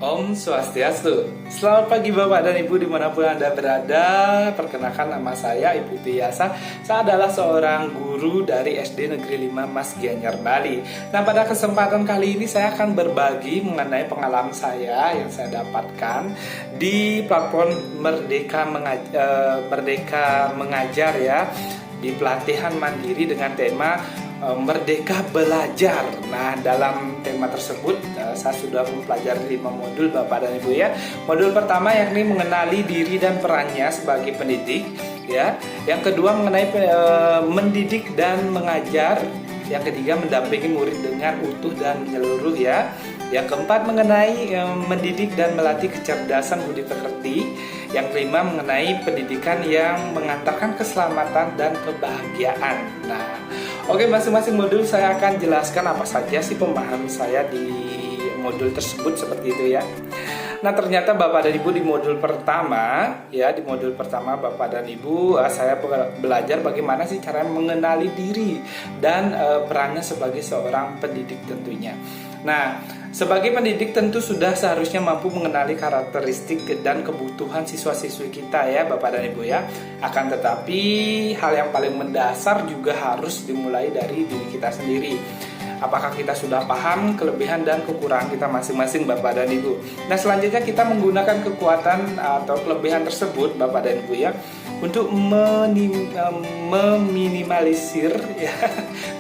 Om Swastiastu. Selamat pagi Bapak dan Ibu dimanapun Anda berada. Perkenalkan nama saya Ibu Tiasa. Saya adalah seorang guru dari SD Negeri 5 Mas Gianyar Bali. Nah, pada kesempatan kali ini saya akan berbagi mengenai pengalaman saya yang saya dapatkan di platform Merdeka Mengajar ya, di pelatihan mandiri dengan tema Merdeka Belajar. Nah, dalam tema tersebut saya sudah mempelajari 5 modul Bapak dan Ibu ya. Modul pertama yakni mengenali diri dan perannya sebagai pendidik ya. Yang kedua mengenai mendidik dan mengajar. Yang ketiga mendampingi murid dengan utuh dan menyeluruh ya. Yang keempat mengenai mendidik dan melatih kecerdasan budi pekerti. Yang kelima mengenai pendidikan yang mengantarkan keselamatan dan kebahagiaan. Nah, oke, masing-masing modul saya akan jelaskan apa saja sih pemahaman saya di modul tersebut seperti itu ya. Nah, ternyata Bapak dan Ibu di modul pertama Bapak dan Ibu saya belajar bagaimana sih cara mengenali diri dan perannya sebagai seorang pendidik tentunya. Nah, sebagai pendidik tentu sudah seharusnya mampu mengenali karakteristik dan kebutuhan siswa-siswi kita ya Bapak dan Ibu ya. Akan tetapi hal yang paling mendasar juga harus dimulai dari diri kita sendiri. Apakah kita sudah paham kelebihan dan kekurangan kita masing-masing Bapak dan Ibu. Nah, selanjutnya kita menggunakan kekuatan atau kelebihan tersebut Bapak dan Ibu ya untuk meminimalisir ya,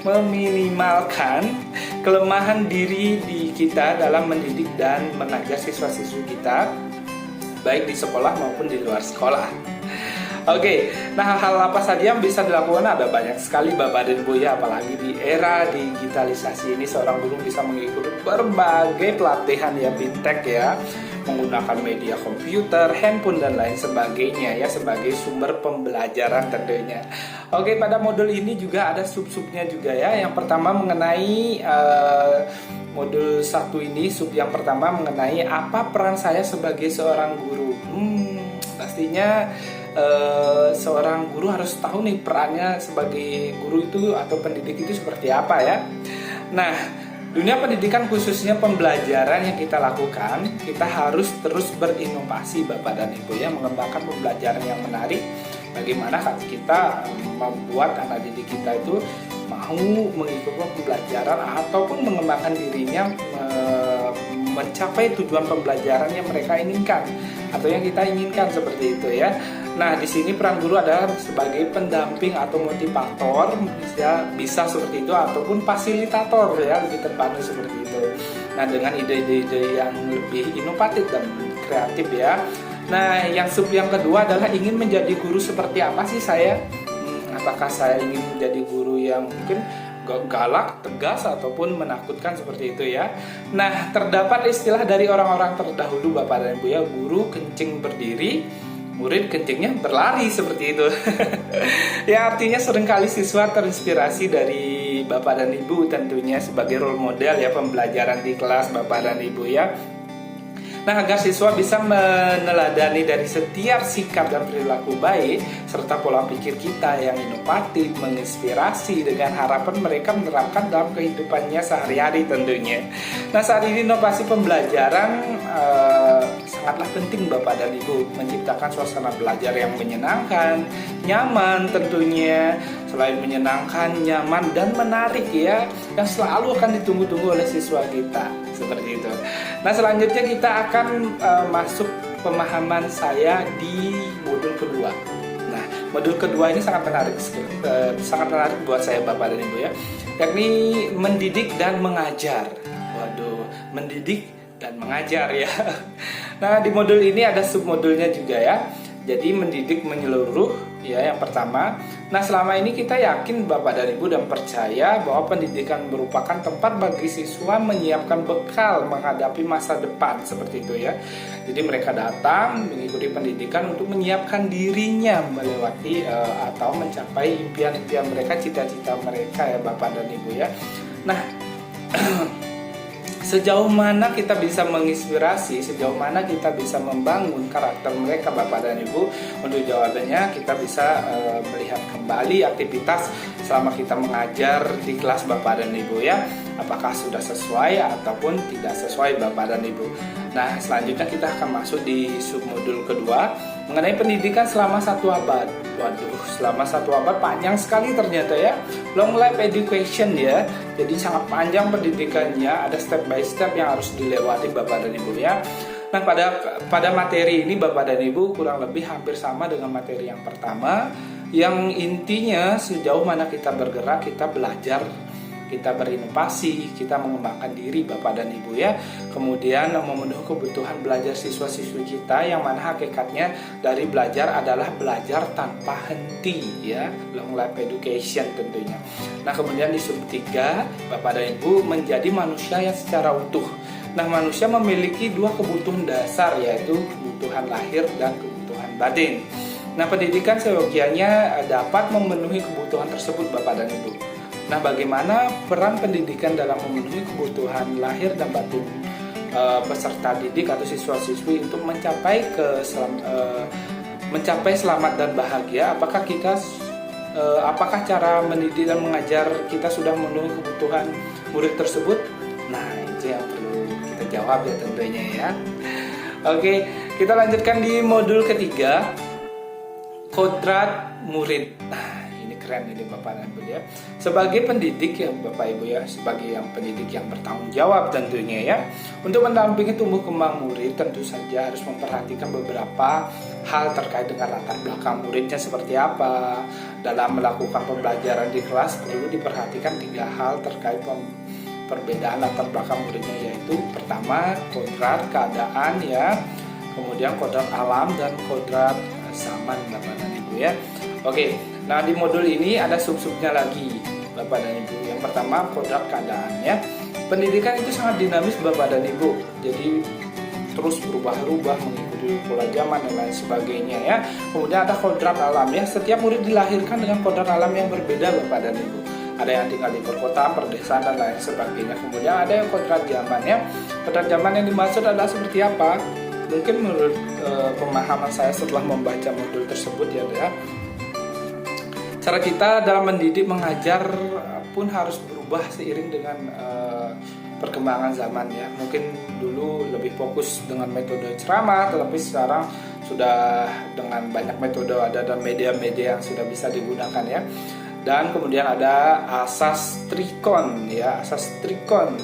meminimalkan kelemahan diri di kita dalam mendidik dan mengajar siswa-siswi kita baik di sekolah maupun di luar sekolah. Oke, nah hal apa saja yang bisa dilakukan? Ada banyak sekali Bapak dan Ibu ya, apalagi di era digitalisasi ini seorang guru bisa mengikuti berbagai pelatihan ya fintech ya, menggunakan media komputer, handphone dan lain sebagainya ya sebagai sumber pembelajaran tentunya. Oke, pada modul ini juga ada sub-subnya juga ya. Yang pertama mengenai modul 1 ini, sub yang pertama mengenai apa peran saya sebagai seorang guru. Pastinya seorang guru harus tahu nih perannya sebagai guru itu atau pendidik itu seperti apa ya. Nah, dunia pendidikan khususnya pembelajaran yang kita lakukan, kita harus terus berinovasi Bapak dan Ibu ya, mengembangkan pembelajaran yang menarik. Bagaimana kita membuat anak didik kita itu mau mengikuti pembelajaran ataupun mengembangkan dirinya mencapai tujuan pembelajaran yang mereka inginkan atau yang kita inginkan seperti itu ya. Nah, di sini peran guru adalah sebagai pendamping atau motivator, bisa seperti itu ataupun fasilitator ya, lebih tepatnya seperti itu. Nah, dengan ide-ide yang lebih inovatif dan kreatif ya. Nah, yang sub yang kedua adalah ingin menjadi guru seperti apa sih saya? Apakah saya ingin menjadi guru yang mungkin galak, tegas, ataupun menakutkan seperti itu ya. Nah, terdapat istilah dari orang-orang terdahulu Bapak dan Ibu ya, guru kencing berdiri, murid kencingnya berlari seperti itu. Ya, artinya seringkali siswa terinspirasi dari Bapak dan Ibu tentunya sebagai role model ya pembelajaran di kelas Bapak dan Ibu ya. Nah, agar siswa bisa meneladani dari setiap sikap dan perilaku baik serta pola pikir kita yang inovatif, menginspirasi dengan harapan mereka menerapkan dalam kehidupannya sehari-hari tentunya. Nah, saat ini inovasi pembelajaran sangatlah penting Bapak dan Ibu, menciptakan suasana belajar yang menyenangkan, nyaman tentunya. Selain menyenangkan, nyaman dan menarik ya, yang selalu akan ditunggu-tunggu oleh siswa kita seperti itu. Nah, selanjutnya kita akan masuk pemahaman saya di modul kedua. Nah, modul kedua ini sangat menarik buat saya Bapak dan Ibu ya, yakni mendidik dan mengajar. Waduh, mendidik dan mengajar ya. Nah, di modul ini ada submodulnya juga ya. Jadi mendidik menyeluruh ya yang pertama. Nah, selama ini kita yakin Bapak dan Ibu dan percaya bahwa pendidikan merupakan tempat bagi siswa menyiapkan bekal menghadapi masa depan seperti itu ya. Jadi mereka datang mengikuti pendidikan untuk menyiapkan dirinya melewati atau mencapai impian-impian mereka, cita-cita mereka ya Bapak dan Ibu ya. Nah, Sejauh mana kita bisa menginspirasi, sejauh mana kita bisa membangun karakter mereka Bapak dan Ibu? Untuk jawabannya kita bisa melihat kembali aktivitas selama kita mengajar di kelas Bapak dan Ibu ya. Apakah sudah sesuai ataupun tidak sesuai Bapak dan Ibu. Nah, selanjutnya kita akan masuk di submodul kedua mengenai pendidikan selama 1 abad. Waduh, selama 1 abad panjang sekali ternyata ya. Long life education ya. Jadi sangat panjang pendidikannya, ada step by step yang harus dilewati Bapak dan Ibu ya. Nah, pada materi ini Bapak dan Ibu kurang lebih hampir sama dengan materi yang pertama, yang intinya sejauh mana kita bergerak, kita belajar, kita berinovasi, kita mengembangkan diri Bapak dan Ibu ya. Kemudian memenuhi kebutuhan belajar siswa-siswi kita, yang mana hakikatnya dari belajar adalah belajar tanpa henti ya, long life education tentunya. Nah, kemudian di sub 3 Bapak dan Ibu menjadi manusia yang secara utuh. Nah, manusia memiliki 2 kebutuhan dasar, yaitu kebutuhan lahir dan kebutuhan batin. Nah, pendidikan seyogianya dapat memenuhi kebutuhan tersebut Bapak dan Ibu. Nah, bagaimana peran pendidikan dalam memenuhi kebutuhan lahir dan batin peserta didik atau siswa-siswi untuk mencapai selamat dan bahagia? Apakah cara mendidik dan mengajar kita sudah memenuhi kebutuhan murid tersebut? Nah, itu yang perlu kita jawab ya tentunya ya. Oke, kita lanjutkan di modul ketiga, kodrat murid. Nah, keren ini Bapak dan Ibu ya. Sebagai pendidik ya Bapak Ibu ya, sebagai yang pendidik yang bertanggung jawab tentunya ya, untuk mendampingi tumbuh kembang murid tentu saja harus memperhatikan beberapa hal terkait dengan latar belakang muridnya seperti apa. Dalam melakukan pembelajaran di kelas perlu diperhatikan 3 hal terkait perbedaan latar belakang muridnya, yaitu pertama kodrat keadaan ya, kemudian kodrat alam dan kodrat zaman Bapak dan Ibu ya. Oke, nah di modul ini ada sub-subnya lagi Bapak dan Ibu. Yang pertama kodrat keadaan ya. Pendidikan itu sangat dinamis Bapak dan Ibu. Jadi terus berubah-ubah mengikuti pola zaman dan lain sebagainya ya. Kemudian ada kodrat alam ya. Setiap murid dilahirkan dengan kodrat alam yang berbeda Bapak dan Ibu. Ada yang tinggal di perkotaan, perdesaan dan lain sebagainya. Kemudian ada yang kodrat zaman ya. Kodrat zaman yang dimaksud adalah seperti apa? Mungkin menurut pemahaman saya setelah membaca modul tersebut ya, cara kita dalam mendidik mengajar pun harus berubah seiring dengan perkembangan zaman ya. Mungkin dulu lebih fokus dengan metode ceramah, tetapi sekarang sudah dengan banyak metode, ada dan media-media yang sudah bisa digunakan ya. Dan kemudian ada asas trikon ya, asas trikon.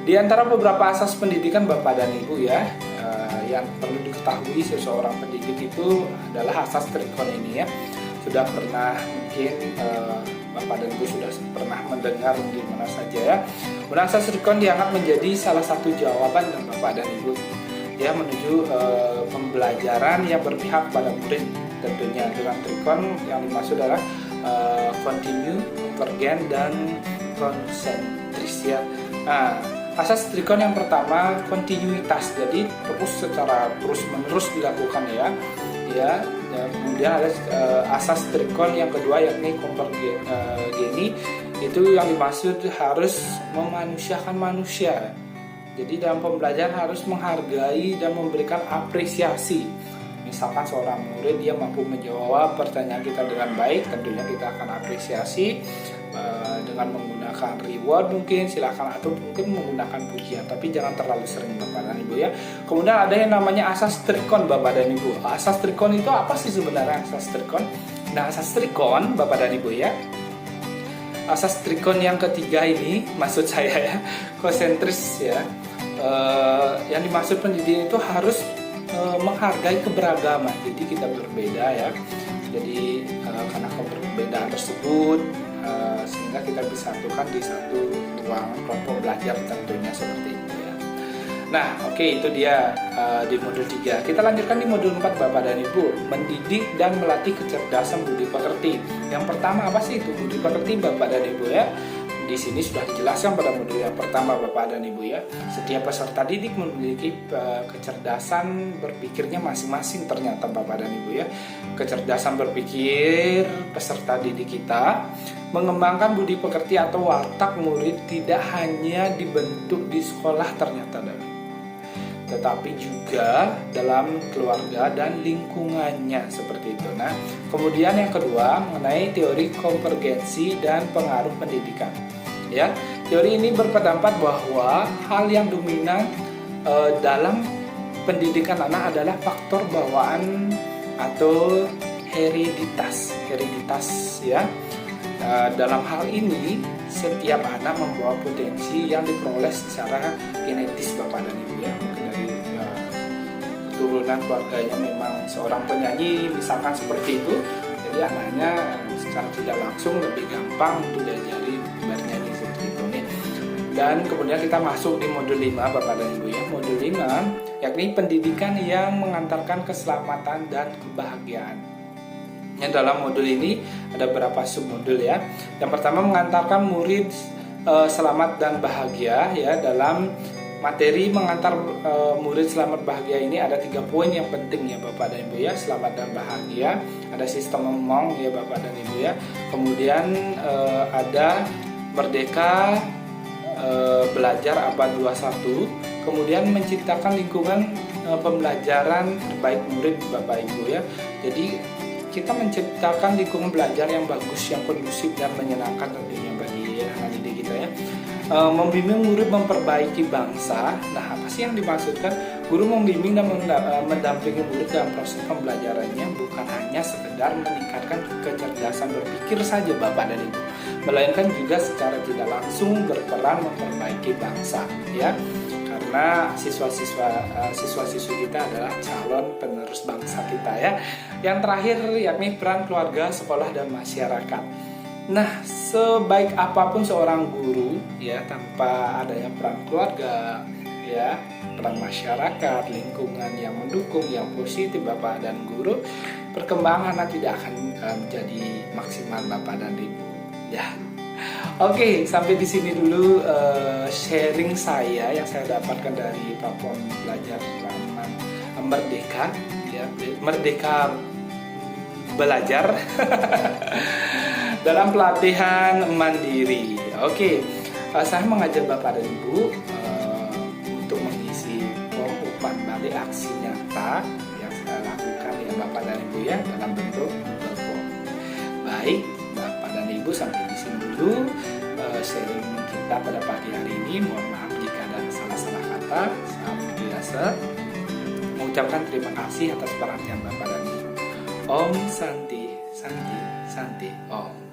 Di antara beberapa asas pendidikan Bapak dan Ibu ya, yang perlu diketahui seseorang pendidik itu adalah asas trikon ini ya. Sudah pernah mungkin Bapak dan Ibu sudah pernah mendengar di mana saja ya. Asas trikon dianggap menjadi salah satu jawaban Bapak dan Ibu ya menuju pembelajaran yang berpihak pada murid tentunya. Dengan trikon yang dimaksud adalah continue, convergent dan konsentris ya. Nah, asas trikon yang pertama kontinuitas, jadi terus menerus dilakukan ya. Kemudian ada asas trikon yang kedua yakni konvergeni, itu yang dimaksud harus memanusiakan manusia. Jadi dalam pembelajaran harus menghargai dan memberikan apresiasi. Misalkan seorang murid dia mampu menjawab pertanyaan kita dengan baik, tentunya kita akan apresiasi dengan menggunakan reward mungkin, silakan, atau mungkin menggunakan pujian, tapi jangan terlalu sering Bapak dan Ibu ya. Kemudian ada yang namanya asas trikon Bapak dan Ibu. Asas trikon itu apa sih sebenarnya asas trikon? Nah, asas trikon Bapak dan Ibu ya, asas trikon yang ketiga ini maksud saya ya, konsentris ya. Yang dimaksud pendidikan itu harus menghargai keberagaman. Jadi kita berbeda ya. Jadi karena keberbedaan tersebut sehingga kita disatukan di satu ruang kelompok belajar tentunya seperti itu ya. Nah, oke, itu dia di modul 3. Kita lanjutkan di modul 4 Bapak dan Ibu, mendidik dan melatih kecerdasan budi pekerti. Yang pertama apa sih itu budi pekerti Bapak dan Ibu ya? Di sini sudah dijelaskan pada modul yang pertama Bapak dan Ibu ya. Setiap peserta didik memiliki kecerdasan berpikirnya masing-masing ternyata Bapak dan Ibu ya. Kecerdasan berpikir peserta didik kita mengembangkan budi pekerti atau watak murid tidak hanya dibentuk di sekolah ternyata, tetapi juga dalam keluarga dan lingkungannya seperti itu. Nah, kemudian yang kedua mengenai teori konvergensi dan pengaruh pendidikan. Ya, teori ini berpendapat bahwa hal yang dominan dalam pendidikan anak adalah faktor bawaan atau hereditas ya. Dalam hal ini setiap anak membawa potensi yang diperoleh secara genetis Bapak dan Ibu ya. Mungkin dari keturunan keluarganya memang seorang penyanyi misalkan seperti itu, jadi anaknya secara tidak langsung lebih gampang untuk diajari bernyanyi seperti itu nih. Dan kemudian kita masuk di modul 5 Bapak dan Ibu ya. Modul 5 yakni pendidikan yang mengantarkan keselamatan dan kebahagiaan. Yang dalam modul ini ada beberapa submodul ya. Yang pertama mengantarkan murid selamat dan bahagia ya. Dalam materi mengantar murid selamat bahagia ini ada 3 poin yang penting ya Bapak dan Ibu ya. Selamat dan bahagia, ada sistem ngomong ya Bapak dan Ibu ya. Kemudian ada merdeka belajar abad 21. Kemudian menciptakan lingkungan pembelajaran terbaik murid Bapak Ibu ya. Jadi kita menciptakan lingkungan belajar yang bagus, yang kondusif dan menyenangkan tentunya bagi anak didik kita ya. Membimbing murid memperbaiki bangsa. Nah, apa sih yang dimaksudkan? Guru membimbing dan mendampingi murid dalam proses pembelajarannya bukan hanya sekedar meningkatkan kecerdasan berpikir saja Bapak dan Ibu, melainkan juga secara tidak langsung berperan memperbaiki bangsa ya. Karena siswa-siswi kita adalah calon penerus bangsa kita ya. Yang terakhir yakni peran keluarga, sekolah dan masyarakat. Nah, sebaik apapun seorang guru ya tanpa adanya peran keluarga ya, peran masyarakat, lingkungan yang mendukung, yang positif Bapak dan guru, perkembangan anak tidak akan menjadi maksimal Bapak dan Ibu ya. Oke, sampai di sini dulu sharing saya yang saya dapatkan dari platform belajar ramah Merdeka ya, Merdeka Belajar dalam pelatihan mandiri. Oke, saya mengajak Bapak dan Ibu untuk mengisi form umpan balik aksi nyata yang saya lakukan ya Bapak dan Ibu ya dalam bentuk Google Form. Baik, Bapak dan Ibu sampai di sini dulu sharing kita pada pagi hari ini. Mohon maaf jika ada salah-salah kata. Seperti biasa mengucapkan terima kasih atas perhatian Bapak dan Ibu. Om Santi Santi Santi Om.